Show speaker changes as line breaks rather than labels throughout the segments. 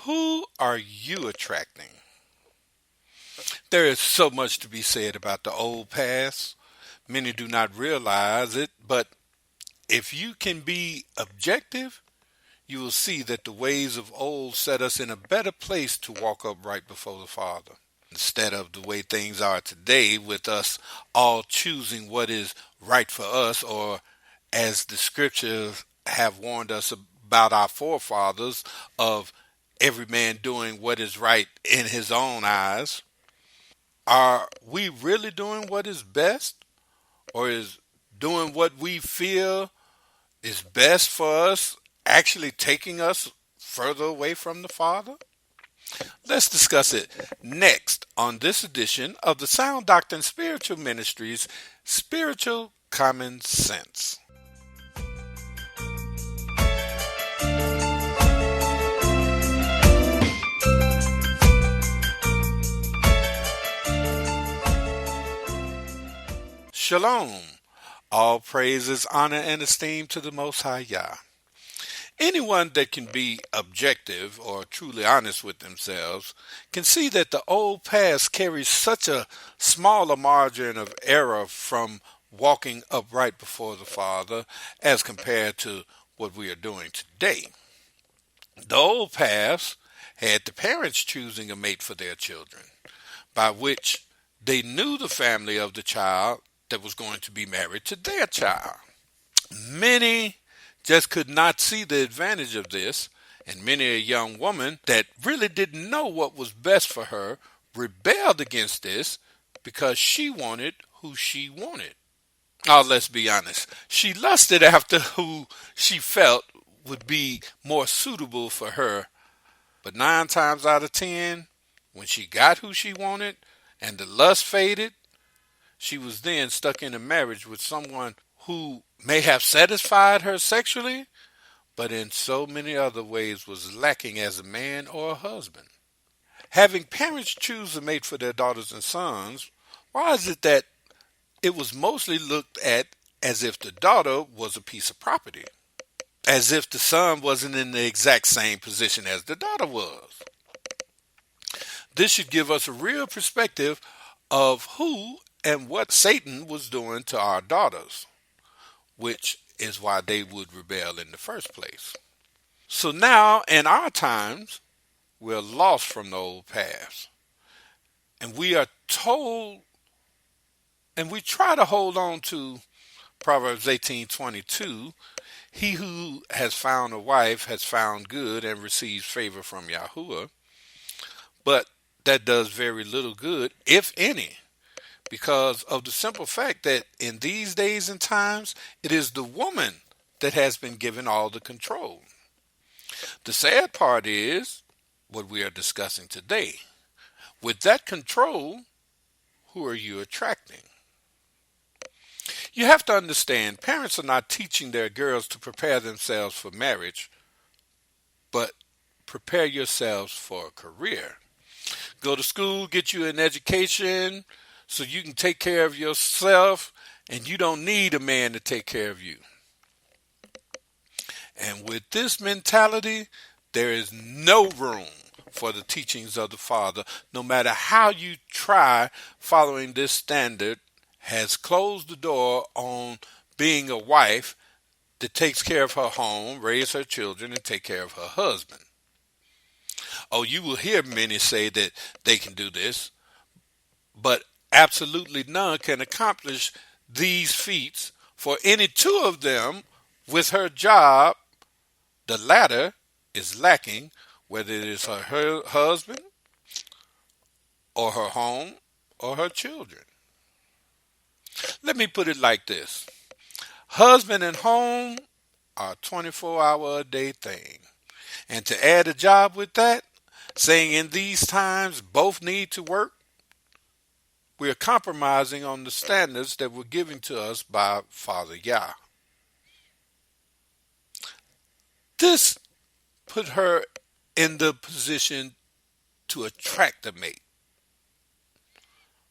Who are you attracting? There is so much to be said about the old past. Many do not realize it, but if you can be objective, you will see that the ways of old set us in a better place to walk upright before the Father. Instead of the way things are today, with us all choosing what is right for us, or as the scriptures have warned us about our forefathers, of every man doing what is right in his own eyes. Are we really doing what is best, or is doing what we feel is best for us actually taking us further away from the Father? Let's discuss it next on this edition of the Sound Doctrine Spiritual Ministries Spiritual Common Sense. Shalom. All praises, honor, and esteem to the Most High Yah. Anyone that can be objective or truly honest with themselves can see that the old past carries such a smaller margin of error from walking upright before the Father as compared to what we are doing today. The old past had the parents choosing a mate for their children, by which they knew the family of the child that was going to be married to their child. Many just could not see the advantage of this, and many a young woman that really didn't know what was best for her rebelled against this because she wanted who she wanted. Oh, let's be honest. She lusted after who she felt would be more suitable for her. But 9 times out of 10, when she got who she wanted and the lust faded, she was then stuck in a marriage with someone who may have satisfied her sexually, but in so many other ways was lacking as a man or a husband. Having parents choose a mate for their daughters and sons, why is it that it was mostly looked at as if the daughter was a piece of property, as if the son wasn't in the exact same position as the daughter was? This should give us a real perspective of who and what Satan was doing to our daughters, which is why they would rebel in the first place. So now, in our times, we're lost from the old past. And we are told, and we try to hold on to Proverbs 18:22, he who has found a wife has found good and receives favor from Yahuwah. But that does very little good, if any, because of the simple fact that in these days and times, it is the woman that has been given all the control. The sad part is what we are discussing today. With that control, who are you attracting? You have to understand, parents are not teaching their girls to prepare themselves for marriage, but prepare yourselves for a career. Go to school, get you an education, so you can take care of yourself, and you don't need a man to take care of you. And with this mentality, there is no room for the teachings of the Father. No matter how you try, following this standard has closed the door on being a wife that takes care of her home, raise her children, and take care of her husband. Oh, you will hear many say that they can do this, but absolutely none can accomplish these feats, for any two of them with her job, the latter is lacking, whether it is her husband or her home or her children. Let me put it like this. Husband and home are a 24-hour-a-day thing. And to add a job with that, saying in these times both need to work, we are compromising on the standards that were given to us by Father Yah. This put her in the position to attract a mate,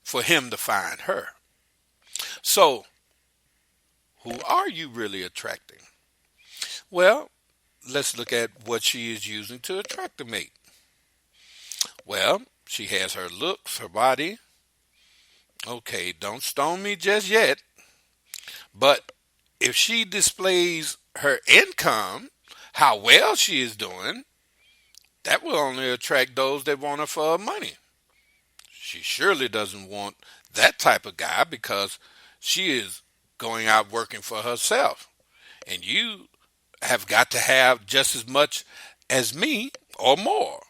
for him to find her. So, who are you really attracting? Well, let's look at what she is using to attract a mate. Well, she has her looks, her body. Okay, don't stone me just yet. But if she displays her income, how well she is doing, that will only attract those that want her for her money. She surely doesn't want that type of guy because she is going out working for herself. And you have got to have just as much as me or more.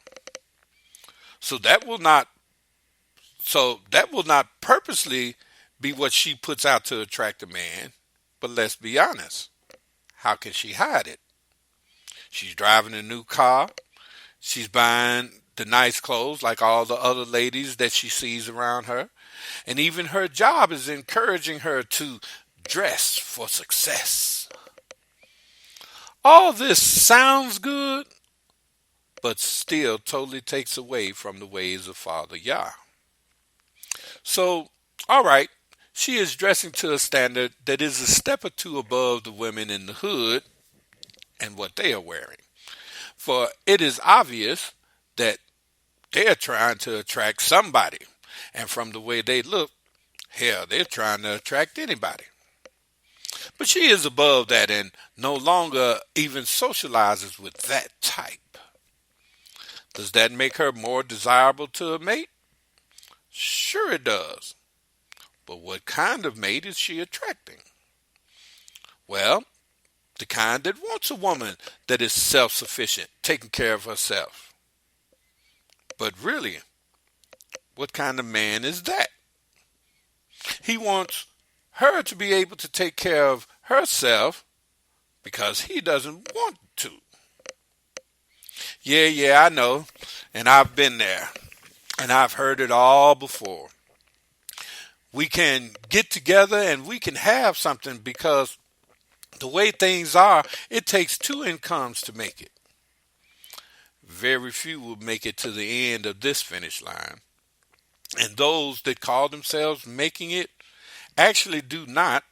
So that will not purposely be what she puts out to attract a man. But let's be honest. How can she hide it? She's driving a new car. She's buying the nice clothes like all the other ladies that she sees around her. And even her job is encouraging her to dress for success. All this sounds good, but still totally takes away from the ways of Father Yah. So, all right, she is dressing to a standard that is a step or two above the women in the hood and what they are wearing. For it is obvious that they are trying to attract somebody. And from the way they look, hell, they're trying to attract anybody. But she is above that and no longer even socializes with that type. Does that make her more desirable to a mate? Sure it does. But what kind of mate is she attracting? Well, the kind that wants a woman that is self-sufficient, taking care of herself. But really, what kind of man is that? He wants her to be able to take care of herself because he doesn't want to. Yeah, I know. And I've been there. And I've heard it all before. We can get together and we can have something because the way things are, it takes two incomes to make it. Very few will make it to the end of this finish line. And those that call themselves making it actually do not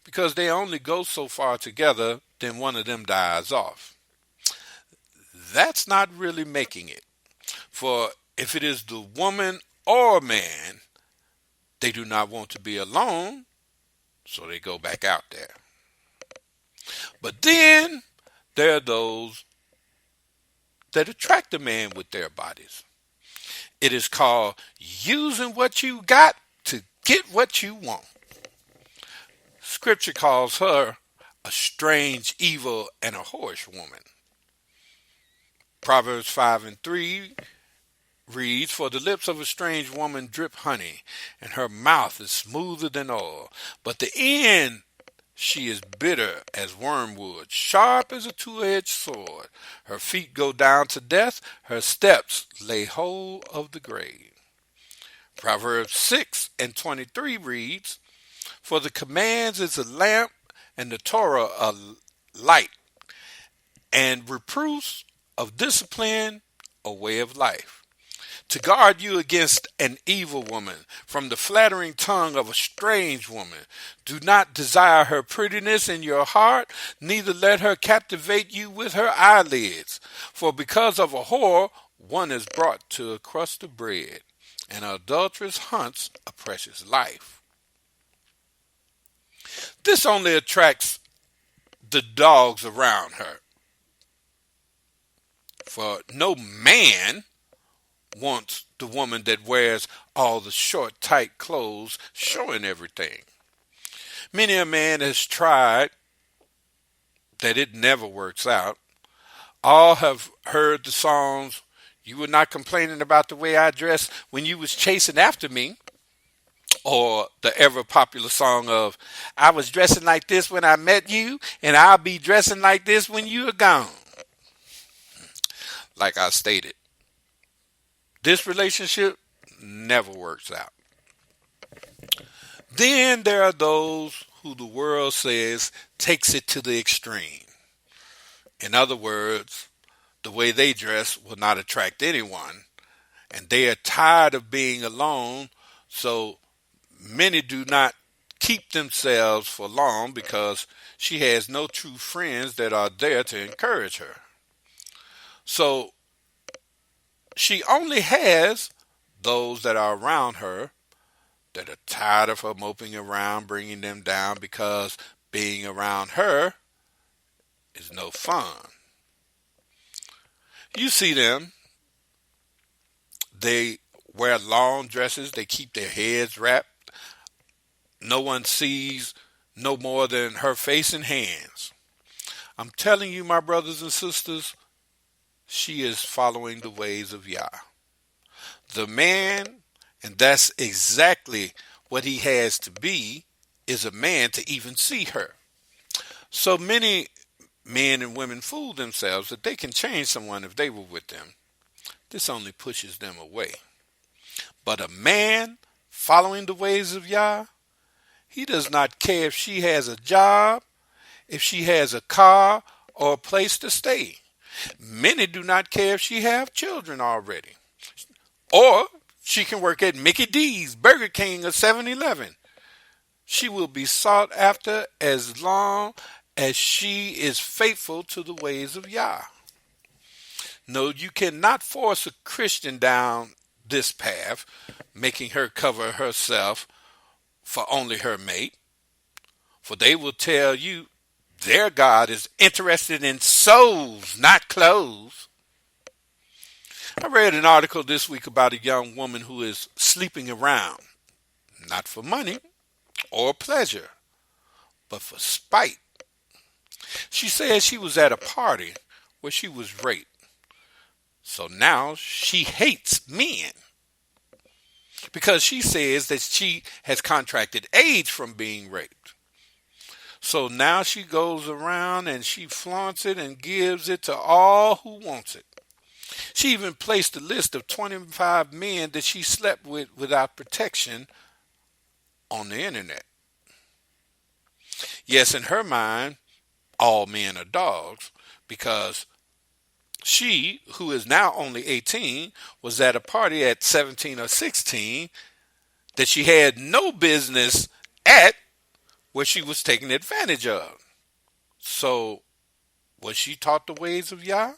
because they only go so far together, then one of them dies off. That's not really making it. For if it is the woman or man, they do not want to be alone, so they go back out there. But then there are those that attract a man with their bodies. It is called using what you got to get what you want. Scripture calls her a strange, evil, and a whorish woman. Proverbs 5:3 reads, "For the lips of a strange woman drip honey, and her mouth is smoother than oil. But the end, she is bitter as wormwood, sharp as a two-edged sword. Her feet go down to death, her steps lay hold of the grave." Proverbs 6:23 reads, "For the commands is a lamp, and the Torah a light, and reproofs of discipline a way of life. To guard you against an evil woman, from the flattering tongue of a strange woman. Do not desire her prettiness in your heart, neither let her captivate you with her eyelids. For because of a whore, one is brought to a crust of bread, and an adulteress hunts a precious life." This only attracts the dogs around her. For no man wants the woman that wears all the short, tight clothes showing everything. Many a man has tried that it never works out. All have heard the songs, "You were not complaining about the way I dressed when you was chasing after me," or the ever popular song of, "I was dressing like this when I met you, and I'll be dressing like this when you are gone." Like I stated, this relationship never works out. Then there are those who the world says takes it to the extreme. In other words, the way they dress will not attract anyone, and they are tired of being alone, so many do not keep themselves for long because she has no true friends that are there to encourage her. So She only has those that are around her that are tired of her moping around, bringing them down, because being around her is no fun. You see them, they wear long dresses, they keep their heads wrapped. No one sees no more than her face and hands. I'm telling you, my brothers and sisters, she is following the ways of Yah. The man, and that's exactly what he has to be, is a man to even see her. So many men and women fool themselves that they can change someone if they were with them. This only pushes them away. But a man following the ways of Yah, he does not care if she has a job, if she has a car, or a place to stay. Many do not care if she have children already. Or she can work at Mickey D's, Burger King, or 7-Eleven. She will be sought after as long as she is faithful to the ways of Yah. No, you cannot force a Christian down this path, making her cover herself for only her mate. For they will tell you their God is interested in souls, not clothes. I read an article this week about a young woman who is sleeping around, not for money or pleasure, but for spite. She says she was at a party where she was raped. So now she hates men because she says that she has contracted AIDS from being raped. So now she goes around and she flaunts it and gives it to all who wants it. She even placed a list of 25 men that she slept with without protection on the internet. Yes, in her mind, all men are dogs, because she, who is now only 18, was at a party at 17 or 16 that she had no business at, where she was taken advantage of. So, was she taught the ways of Yah?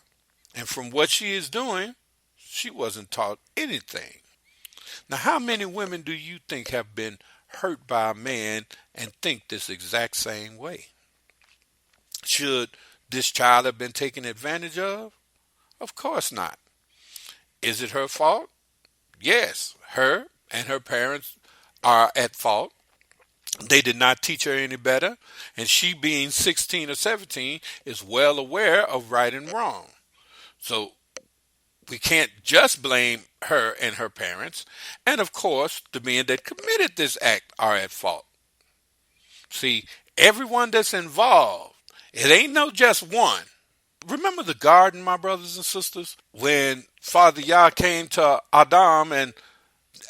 And from what she is doing, she wasn't taught anything. Now, how many women do you think have been hurt by a man and think this exact same way? Should this child have been taken advantage of? Of course not. Is it her fault? Yes, her and her parents are at fault. They did not teach her any better, and she, being 16 or 17, is well aware of right and wrong. So we can't just blame her and her parents. And of course, the men that committed this act are at fault. See, everyone that's involved, it ain't no just one. Remember the garden, my brothers and sisters, when Father Yah came to Adam and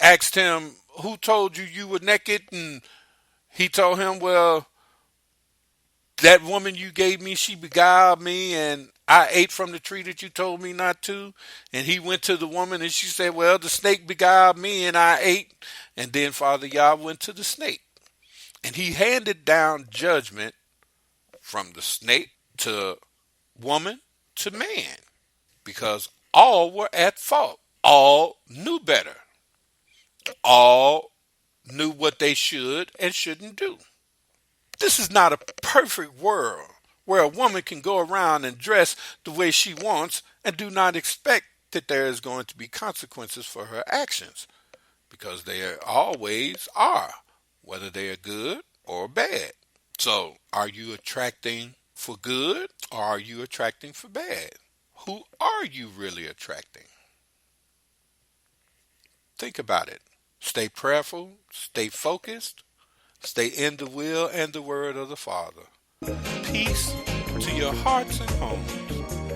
asked him, who told you you were naked? And he told him, well, that woman you gave me, she beguiled me, and I ate from the tree that you told me not to. And he went to the woman and she said, well, the snake beguiled me and I ate. And then Father Yah went to the snake. And he handed down judgment from the snake to woman to man, because all were at fault. All knew better. All knew what they should and shouldn't do. This is not a perfect world where a woman can go around and dress the way she wants and do not expect that there is going to be consequences for her actions, because there always are, whether they are good or bad. So, are you attracting for good, or are you attracting for bad? Who are you really attracting? Think about it. Stay prayerful, stay focused, stay in the will and the word of the Father. Peace to your hearts and homes.